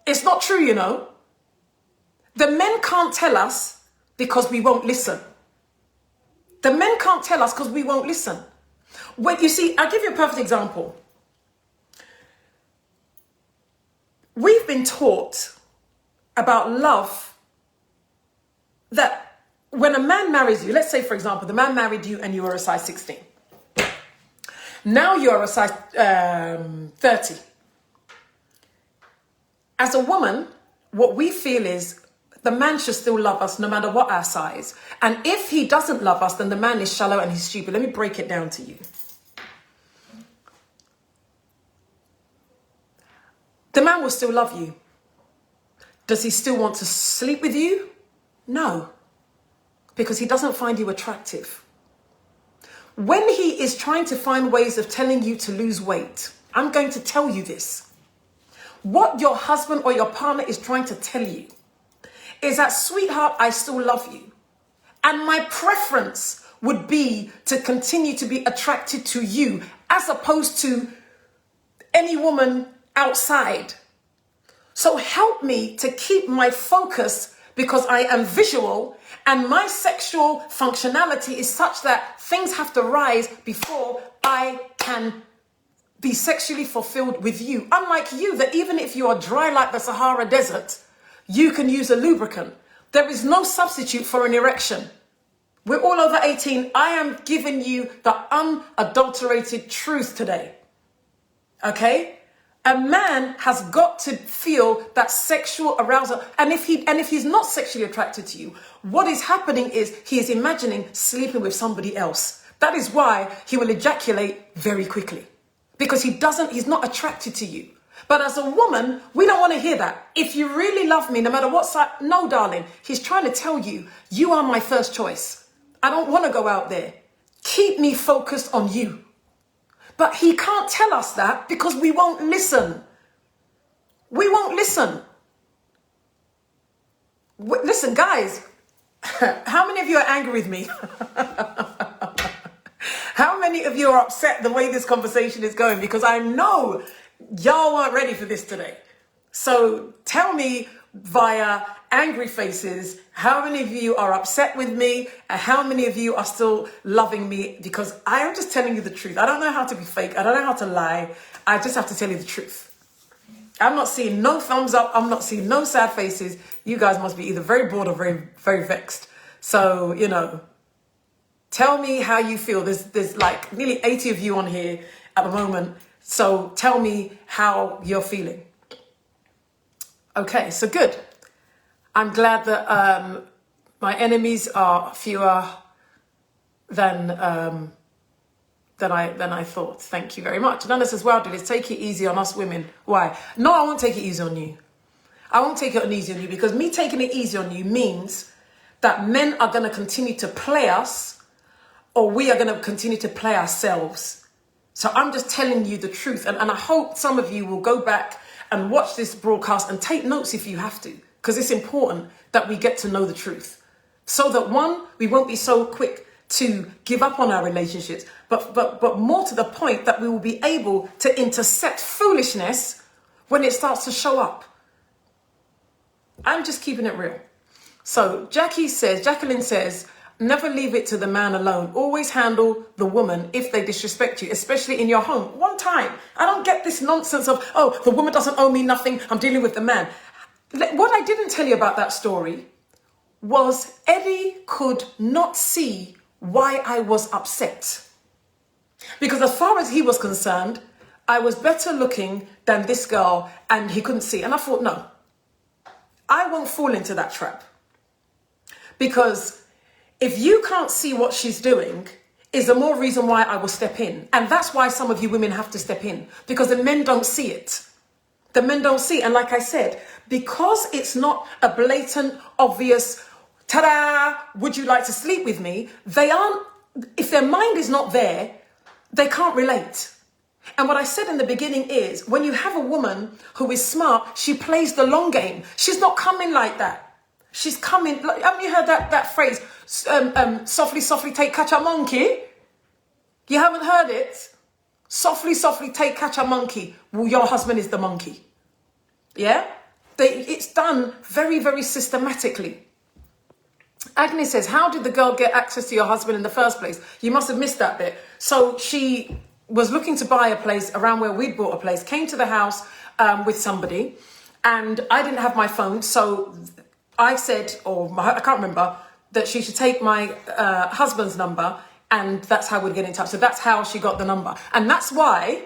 it's not true, The men can't tell us because we won't listen. The men can't tell us because we won't listen. When you see, I'll give you a perfect example. We've been taught about love that when a man marries you, let's say, for example, the man married you and you were a size 16. Now you are a size 30. As a woman, what we feel is the man should still love us no matter what our size. And if he doesn't love us, then the man is shallow and he's stupid. Let me break it down to you. The man will still love you. Does he still want to sleep with you? No, because he doesn't find you attractive. When he is trying to find ways of telling you to lose weight, I'm going to tell you this. What your husband or your partner is trying to tell you is that, sweetheart, I still love you. And my preference would be to continue to be attracted to you as opposed to any woman outside. So help me to keep my focus because I am visual and my sexual functionality is such that things have to rise before I can be sexually fulfilled with you. Unlike you, that even if you are dry like the Sahara Desert, you can use a lubricant. There is no substitute for an erection. We're all over 18. I am giving you the unadulterated truth today. Okay? A man has got to feel that sexual arousal. And if he's not sexually attracted to you, what is happening is he is imagining sleeping with somebody else. That is why he will ejaculate very quickly. Because he's not attracted to you. But as a woman, we don't want to hear that. If you really love me, no matter what side, no, darling, he's trying to tell you, you are my first choice. I don't want to go out there. Keep me focused on you. But he can't tell us that because we won't listen. We won't listen. Listen, guys, how many of you are angry with me? How many of you are upset the way this conversation is going? Because I know y'all weren't ready for this today. So tell me via angry faces, how many of you are upset with me and how many of you are still loving me? Because I am just telling you the truth. I don't know how to be fake. I don't know how to lie. I just have to tell you the truth. I'm not seeing no thumbs up. I'm not seeing no sad faces. You guys must be either very bored or very, very vexed. So, tell me how you feel. There's like nearly 80 of you on here at the moment. So tell me how you're feeling. Okay, so good. I'm glad that my enemies are fewer than I thought. Thank you very much. Nana says, wow, Dilys, take it easy on us women. Why? No, I won't take it easy on you. I won't take it easy on you, because me taking it easy on you means that men are going to continue to play us, or we are going to continue to play ourselves. So I'm just telling you the truth. And I hope some of you will go back and watch this broadcast and take notes if you have to, because it's important that we get to know the truth. So that, one, we won't be so quick to give up on our relationships, but more to the point, that we will be able to intercept foolishness when it starts to show up. I'm just keeping it real. So Jacqueline says, never leave it to the man alone. Always handle the woman if they disrespect you, especially in your home. One time. I don't get this nonsense of, oh, the woman doesn't owe me nothing, I'm dealing with the man. What I didn't tell you about that story was Eddie could not see why I was upset. Because as far as he was concerned, I was better looking than this girl, and he couldn't see. And I thought, no, I won't fall into that trap. Because if you can't see what she's doing, is the more reason why I will step in. And that's why some of you women have to step in, because the men don't see it. The men don't see. And like I said, because it's not a blatant, obvious, ta-da, would you like to sleep with me? They aren't, if their mind is not there, they can't relate. And what I said in the beginning is, when you have a woman who is smart, she plays the long game. She's not coming like that. She's coming, haven't you heard that phrase, softly, softly take catch a monkey? You haven't heard it? Softly, softly take catch a monkey. Well, your husband is the monkey. Yeah? It's done very, very systematically. Agnes says, how did the girl get access to your husband in the first place? You must have missed that bit. So she was looking to buy a place around where we'd bought a place, came to the house with somebody, and I didn't have my phone. So I said, I can't remember, that she should take my husband's number, and that's how we'd get in touch. So that's how she got the number. And that's why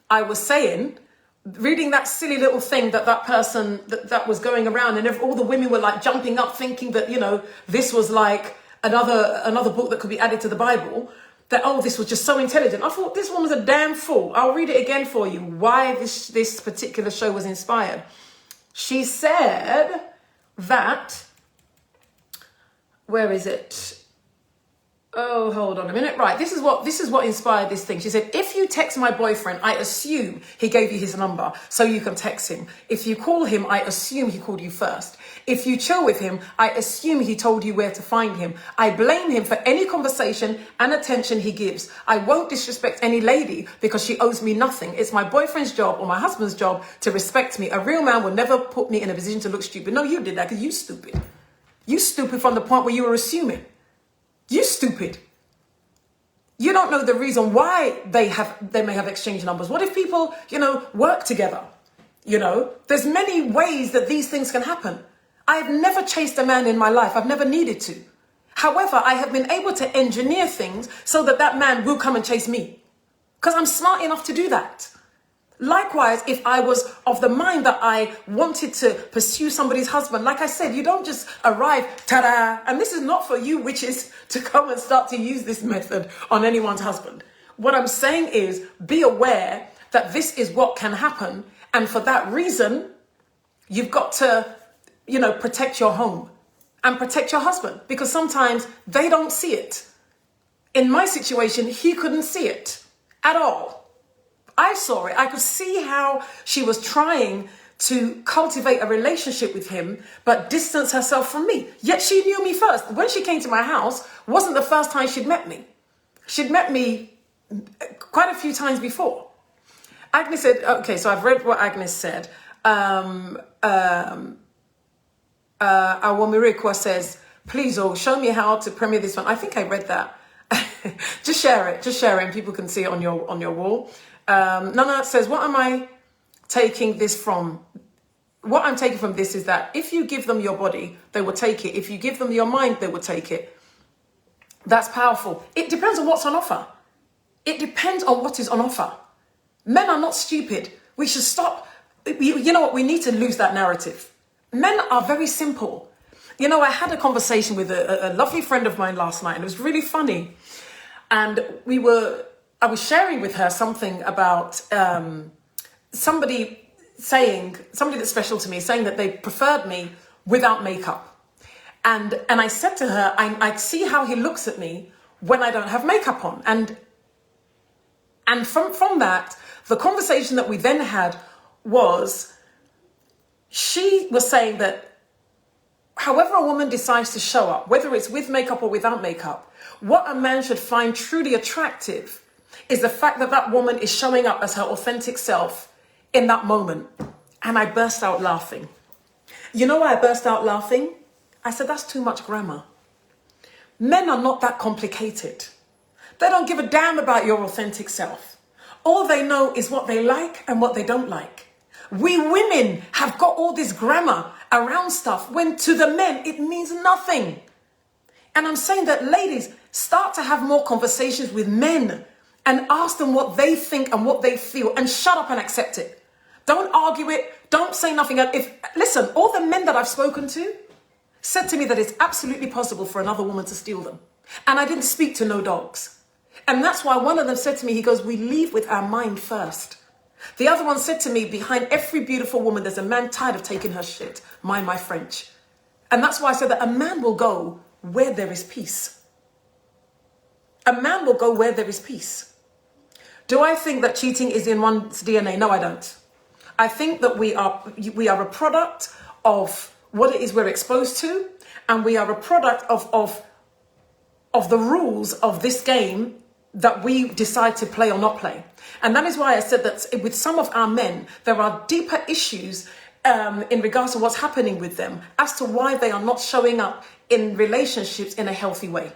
I was saying, reading that silly little thing that person that was going around, and all the women were like jumping up thinking that, this was like another book that could be added to the Bible, that, oh, this was just so intelligent. I thought, this woman's a damn fool. I'll read it again for you, why this particular show was inspired. She said that, where is it? Oh, hold on a minute. Right, this is what inspired this thing. She said, if you text my boyfriend, I assume he gave you his number so you can text him. If you call him, I assume he called you first. If you chill with him, I assume he told you where to find him. I blame him for any conversation and attention he gives. I won't disrespect any lady because she owes me nothing. It's my boyfriend's job or my husband's job to respect me. A real man will never put me in a position to look stupid. No, you did that because you stupid. You stupid from the point where you were assuming. You stupid. You don't know the reason why they may have exchanged numbers. What if people, work together? There's many ways that these things can happen. I've never chased a man in my life. I've never needed to. However, I have been able to engineer things so that man will come and chase me, because I'm smart enough to do that. Likewise, if I was of the mind that I wanted to pursue somebody's husband, like I said, you don't just arrive, ta-da, and this is not for you witches to come and start to use this method on anyone's husband. What I'm saying is, be aware that this is what can happen, and for that reason, you've got to, protect your home and protect your husband, because sometimes they don't see it. In my situation, he couldn't see it at all. I saw it. I could see how she was trying to cultivate a relationship with him, but distance herself from me. Yet she knew me first. When she came to my house, wasn't the first time she'd met me. She'd met me quite a few times before. Agnes said, okay, so I've read what Agnes said. Awomirikwa says, please, show me how to premiere this one. I think I read that. Just share it, and people can see it on your wall. Nana says, what am I taking this from, what I'm taking from this is that if you give them your body, they will take it. If you give them your mind, they will take it. That's powerful. It depends on what's on offer. It depends on what is on offer. Men are not stupid. We should stop. You know what? We need to lose that narrative. Men are very simple. You know, I had a conversation with a lovely friend of mine last night, and it was really funny. And I was sharing with her something about somebody that's special to me, saying that they preferred me without makeup. And I said to her, I see how he looks at me when I don't have makeup on. And from that, the conversation that we then had was, she was saying that however a woman decides to show up, whether it's with makeup or without makeup, what a man should find truly attractive is the fact that that woman is showing up as her authentic self in that moment. And I burst out laughing. You know why I burst out laughing? I said, that's too much grammar. Men are not that complicated. They don't give a damn about your authentic self. All they know is what they like and what they don't like. We women have got all this grammar around stuff when to the men it means nothing. And I'm saying that, ladies, start to have more conversations with men and ask them what they think and what they feel, and shut up and accept it. Don't argue it. Don't say nothing. Listen, all the men that I've spoken to said to me that it's absolutely possible for another woman to steal them. And I didn't speak to no dogs. And that's why one of them said to me, he goes, we leave with our mind first. The other one said to me, behind every beautiful woman, there's a man tired of taking her shit. Mind my French. And that's why I said that a man will go where there is peace. A man will go where there is peace. Do I think that cheating is in one's DNA? No, I don't. I think that we are a product of what it is we're exposed to, and we are a product of the rules of this game that we decide to play or not play. And that is why I said that with some of our men, there are deeper issues in regards to what's happening with them as to why they are not showing up in relationships in a healthy way.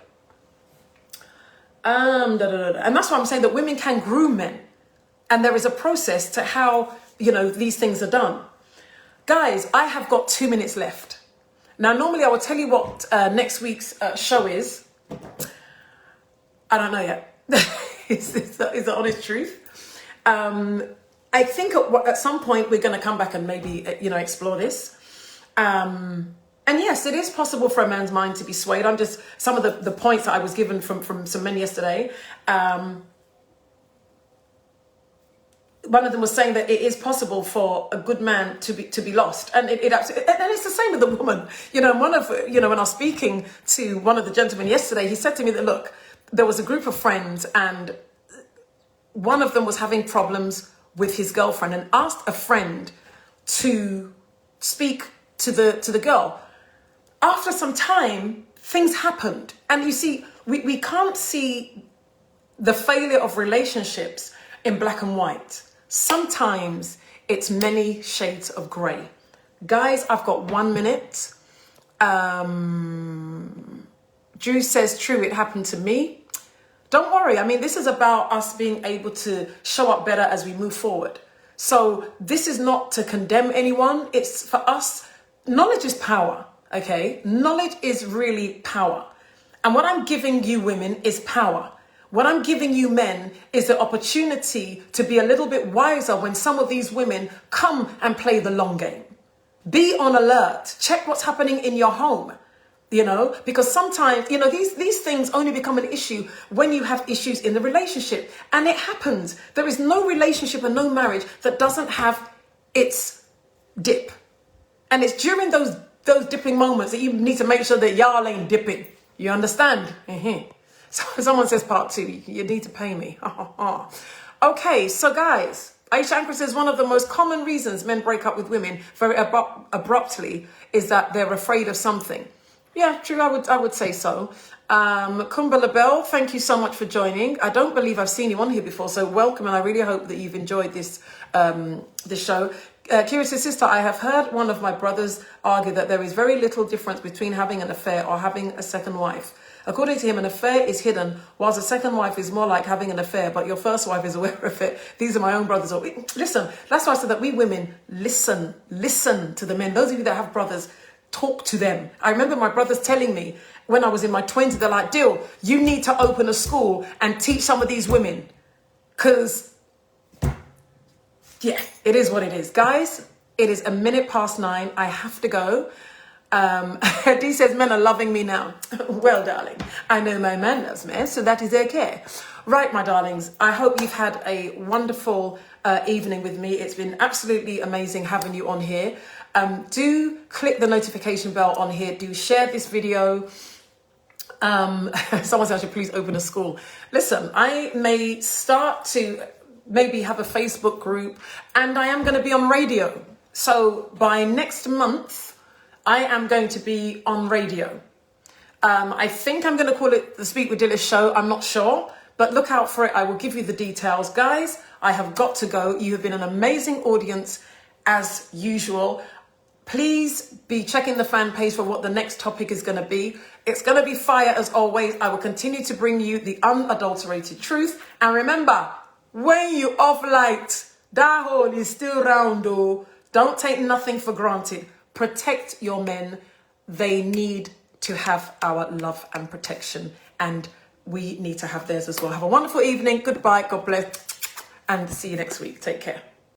And that's why I'm saying that women can groom men. And there is a process to how, these things are done. Guys, I have got 2 minutes left. Now, normally I will tell you what next week's show is. I don't know yet. is the honest truth. I think at some point we're going to come back and maybe, explore this. And yes, it is possible for a man's mind to be swayed. I'm just, some of the points that I was given from some men yesterday. One of them was saying that it is possible for a good man to be lost. And it absolutely, and it's the same with the woman. When I was speaking to one of the gentlemen yesterday, he said to me that, look, there was a group of friends and one of them was having problems with his girlfriend and asked a friend to speak to the girl. After some time, things happened. And you see, we can't see the failure of relationships in black and white. Sometimes it's many shades of grey. Guys, I've got 1 minute. Drew says, true, it happened to me. Don't worry. I mean, this is about us being able to show up better as we move forward. So this is not to condemn anyone. It's for us. Knowledge is power. Okay. Knowledge is really power. And what I'm giving you women is power. What I'm giving you men is the opportunity to be a little bit wiser when some of these women come and play the long game. Be on alert. Check what's happening in your home. Because sometimes, these things only become an issue when you have issues in the relationship. And it happens. There is no relationship and no marriage that doesn't have its dip. And it's during those dipping moments that you need to make sure that y'all ain't dipping. You understand? So someone says part 2, you need to pay me. Okay, so guys, Aisha Ankara says one of the most common reasons men break up with women very abruptly is that they're afraid of something. Yeah, true, I would say so. Kumba Labelle, thank you so much for joining. I don't believe I've seen you on here before, so welcome, and I really hope that you've enjoyed this show. Kira says, sister, I have heard one of my brothers argue that there is very little difference between having an affair or having a second wife. According to him, an affair is hidden, whilst a second wife is more like having an affair, but your first wife is aware of it. These are my own brothers. Listen, that's why I said that we women listen to the men. Those of you that have brothers, talk to them. I remember my brothers telling me when I was in my 20s, they're like, Dil, you need to open a school and teach some of these women. Because, yeah, it is what it is. Guys, it is 9:01. I have to go. Dee says, men are loving me now. Well, darling, I know my man loves me, so that is okay. Right, my darlings, I hope you've had a wonderful evening with me. It's been absolutely amazing having you on here. Do click the notification bell on here. Do share this video. Someone said I should please open a school. Listen, I may start to maybe have a Facebook group, and I am going to be on radio. So by next month, I am going to be on radio. I think I'm going to call it the Speak With Dilys show. I'm not sure, but look out for it. I will give you the details. Guys, I have got to go. You have been an amazing audience as usual. Please be checking the fan page for what the next topic is going to be. It's going to be fire as always. I will continue to bring you the unadulterated truth. And remember, when you off light, that hole is still round, though. Don't take nothing for granted. Protect your men. They need to have our love and protection. And we need to have theirs as well. Have a wonderful evening. Goodbye. God bless. And see you next week. Take care.